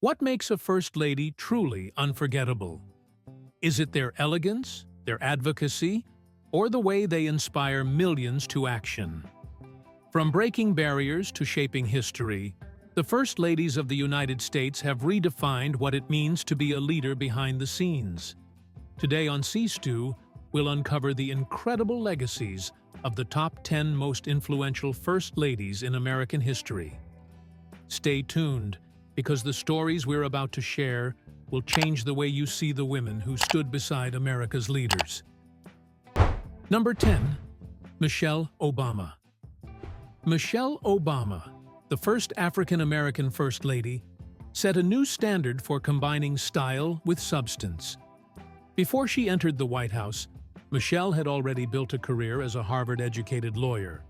What makes a First Lady truly unforgettable? Is it their elegance, their advocacy, or the way they inspire millions to action? From breaking barriers to shaping history, the First Ladies of the United States have redefined what it means to be a leader behind the scenes. Today on C-Stew, we'll uncover the incredible legacies of the top 10 most influential First Ladies in American history. Stay tuned, because the stories we're about to share will change the way you see the women who stood beside America's leaders. Number 10. Michelle Obama. Michelle Obama, the first African-American First Lady, set a new standard for combining style with substance. Before she entered the White House, Michelle had already built a career as a Harvard-educated lawyer.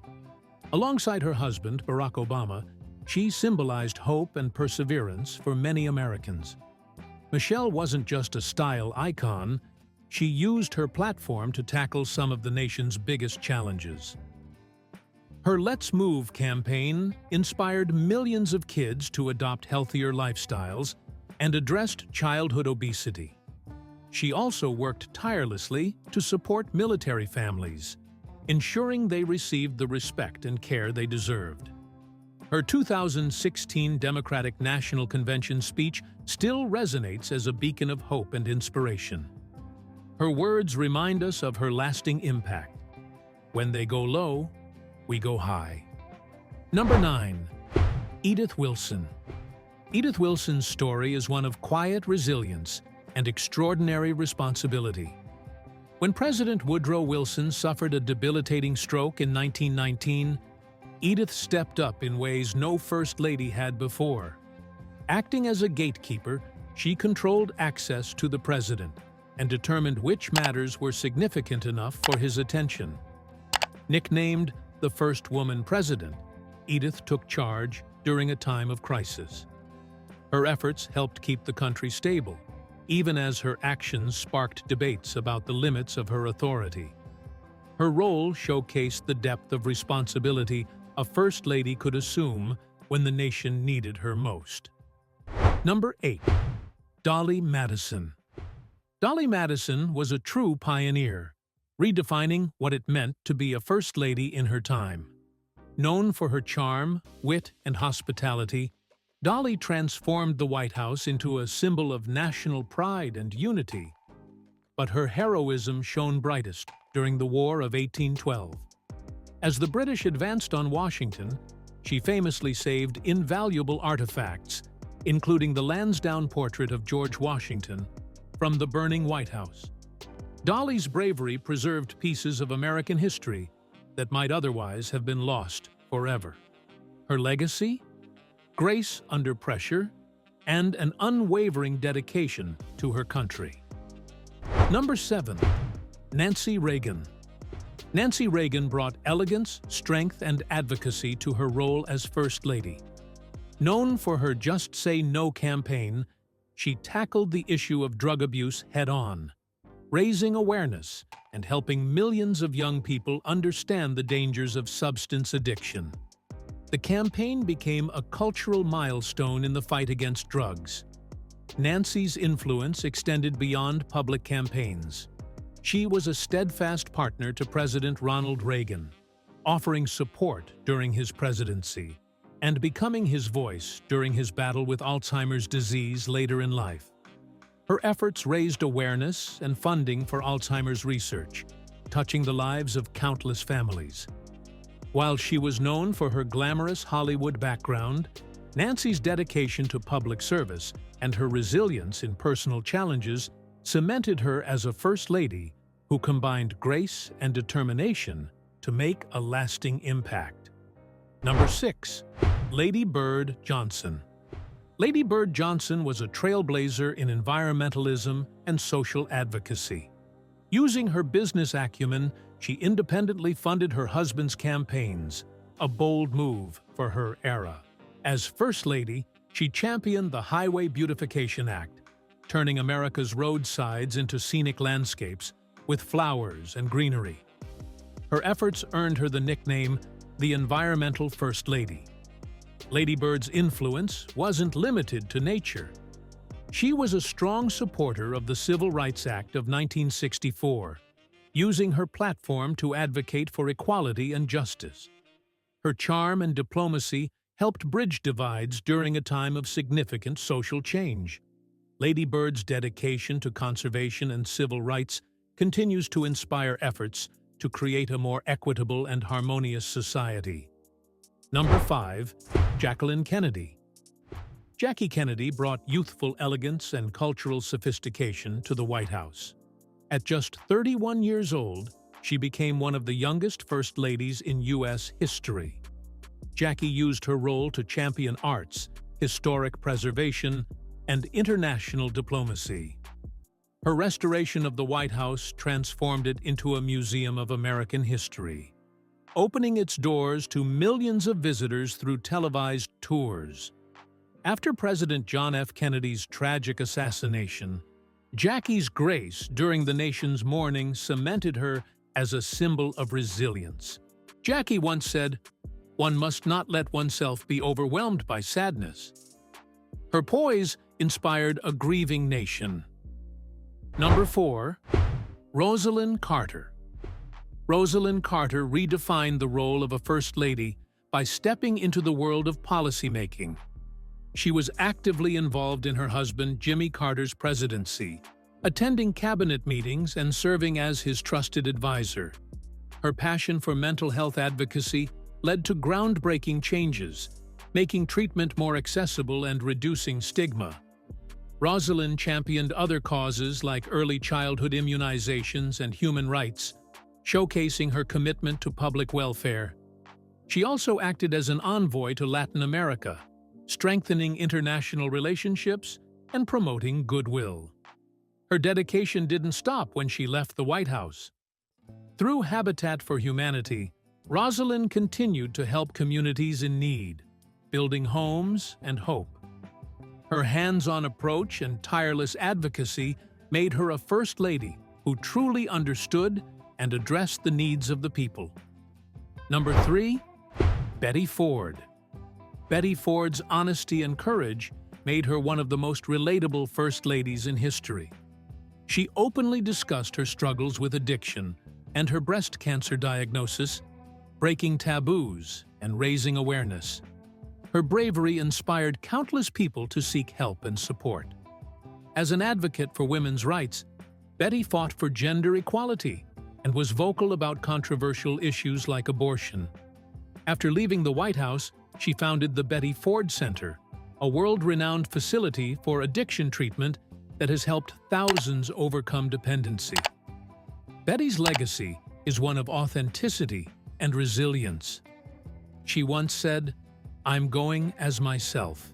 Alongside her husband, Barack Obama, she symbolized hope and perseverance for many Americans. Michelle wasn't just a style icon, she used her platform to tackle some of the nation's biggest challenges. Her Let's Move campaign inspired millions of kids to adopt healthier lifestyles and addressed childhood obesity. She also worked tirelessly to support military families, ensuring they received the respect and care they deserved. Her 2016 Democratic National Convention speech still resonates as a beacon of hope and inspiration. Her words remind us of her lasting impact. When they go low, we go high. Number 9. Edith Wilson. Edith Wilson's story is one of quiet resilience and extraordinary responsibility. When President Woodrow Wilson suffered a debilitating stroke in 1919, Edith stepped up in ways no First Lady had before. Acting as a gatekeeper, she controlled access to the president and determined which matters were significant enough for his attention. Nicknamed the first woman president, Edith took charge during a time of crisis. Her efforts helped keep the country stable, even as her actions sparked debates about the limits of her authority. Her role showcased the depth of responsibility a First Lady could assume when the nation needed her most. Number 8. Dolly Madison. Dolly Madison was a true pioneer, redefining what it meant to be a First Lady in her time. Known for her charm, wit, and hospitality, Dolly transformed the White House into a symbol of national pride and unity. But her heroism shone brightest during the War of 1812. As the British advanced on Washington, she famously saved invaluable artifacts, including the Lansdowne portrait of George Washington, from the burning White House. Dolly's bravery preserved pieces of American history that might otherwise have been lost forever. Her legacy? Grace under pressure, and an unwavering dedication to her country. Number 7. Nancy Reagan. Nancy Reagan brought elegance, strength, and advocacy to her role as First Lady. Known for her Just Say No campaign, she tackled the issue of drug abuse head-on, raising awareness and helping millions of young people understand the dangers of substance addiction. The campaign became a cultural milestone in the fight against drugs. Nancy's influence extended beyond public campaigns. She was a steadfast partner to President Ronald Reagan, offering support during his presidency and becoming his voice during his battle with Alzheimer's disease later in life. Her efforts raised awareness and funding for Alzheimer's research, touching the lives of countless families. While she was known for her glamorous Hollywood background, Nancy's dedication to public service and her resilience in personal challenges cemented her as a First Lady who combined grace and determination to make a lasting impact. Number 6. Lady Bird Johnson. Lady Bird Johnson was a trailblazer in environmentalism and social advocacy. Using her business acumen, she independently funded her husband's campaigns, a bold move for her era. As First Lady, she championed the Highway Beautification Act, turning America's roadsides into scenic landscapes with flowers and greenery. Her efforts earned her the nickname the Environmental First Lady. Lady Bird's influence wasn't limited to nature. She was a strong supporter of the Civil Rights Act of 1964, using her platform to advocate for equality and justice. Her charm and diplomacy helped bridge divides during a time of significant social change. Lady Bird's dedication to conservation and civil rights continues to inspire efforts to create a more equitable and harmonious society. Number 5. Jacqueline Kennedy. Jackie Kennedy brought youthful elegance and cultural sophistication to the White House. At just 31 years old, she became one of the youngest First Ladies in U.S. history. Jackie used her role to champion arts, historic preservation, and international diplomacy. Her restoration of the White House transformed it into a museum of American history, opening its doors to millions of visitors through televised tours. After President John F. Kennedy's tragic assassination, Jackie's grace during the nation's mourning cemented her as a symbol of resilience. Jackie once said, "One must not let oneself be overwhelmed by sadness." Her poise inspired a grieving nation. Number 4. Rosalynn Carter. Rosalynn Carter redefined the role of a First Lady by stepping into the world of policymaking. She was actively involved in her husband Jimmy Carter's presidency, attending cabinet meetings and serving as his trusted advisor. Her passion for mental health advocacy led to groundbreaking changes, making treatment more accessible and reducing stigma. Rosalynn championed other causes like early childhood immunizations and human rights, showcasing her commitment to public welfare. She also acted as an envoy to Latin America, strengthening international relationships and promoting goodwill. Her dedication didn't stop when she left the White House. Through Habitat for Humanity, Rosalynn continued to help communities in need, building homes and hope. Her hands-on approach and tireless advocacy made her a First Lady who truly understood and addressed the needs of the people. Number 3. Betty Ford. Betty Ford's honesty and courage made her one of the most relatable First Ladies in history. She openly discussed her struggles with addiction and her breast cancer diagnosis, breaking taboos and raising awareness. Her bravery inspired countless people to seek help and support. As an advocate for women's rights, Betty fought for gender equality and was vocal about controversial issues like abortion. After leaving the White House, she founded the Betty Ford Center, a world-renowned facility for addiction treatment that has helped thousands overcome dependency. Betty's legacy is one of authenticity and resilience. She once said, "I'm going as myself,"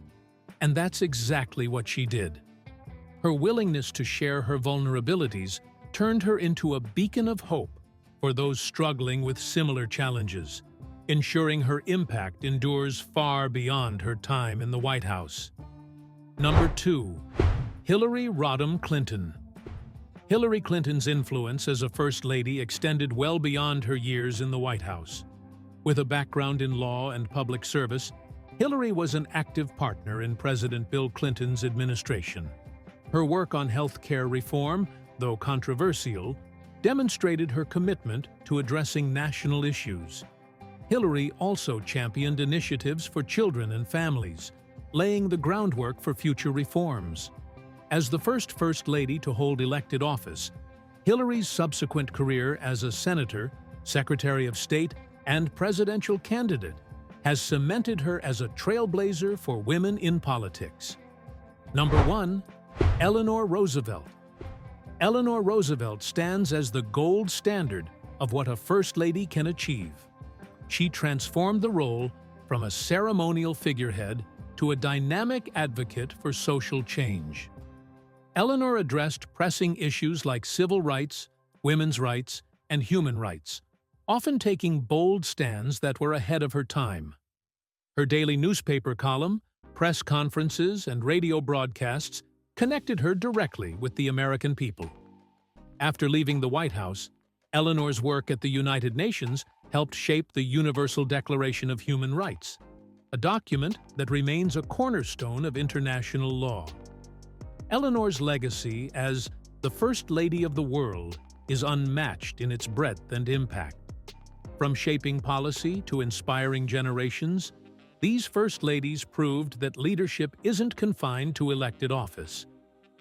and that's exactly what she did. Her willingness to share her vulnerabilities turned her into a beacon of hope for those struggling with similar challenges, ensuring her impact endures far beyond her time in the White House. Number 2. Hillary Rodham Clinton. Hillary Clinton's influence as a First Lady extended well beyond her years in the White House. With a background in law and public service, Hillary was an active partner in President Bill Clinton's administration. Her work on health care reform, though controversial, demonstrated her commitment to addressing national issues. Hillary also championed initiatives for children and families, laying the groundwork for future reforms. As the First Lady to hold elected office, Hillary's subsequent career as a senator, Secretary of State, and presidential candidate has cemented her as a trailblazer for women in politics. Number 1. Eleanor Roosevelt. Eleanor Roosevelt stands as the gold standard of what a First Lady can achieve. She transformed the role from a ceremonial figurehead to a dynamic advocate for social change. Eleanor addressed pressing issues like civil rights, women's rights, and human rights, often taking bold stands that were ahead of her time. Her daily newspaper column, press conferences, and radio broadcasts connected her directly with the American people. After leaving the White House, Eleanor's work at the United Nations helped shape the Universal Declaration of Human Rights, a document that remains a cornerstone of international law. Eleanor's legacy as the First Lady of the world is unmatched in its breadth and impact. From shaping policy to inspiring generations, these First Ladies proved that leadership isn't confined to elected office.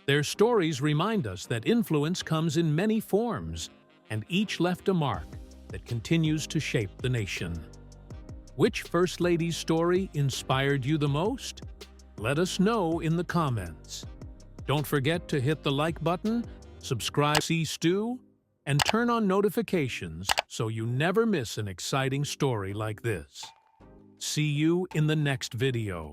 Their stories remind us that influence comes in many forms, and each left a mark that continues to shape the nation. Which First Lady's story inspired you the most? Let us know in the comments. Don't forget to hit the like button, subscribe to C-Stew, and turn on notifications so you never miss an exciting story like this. See you in the next video.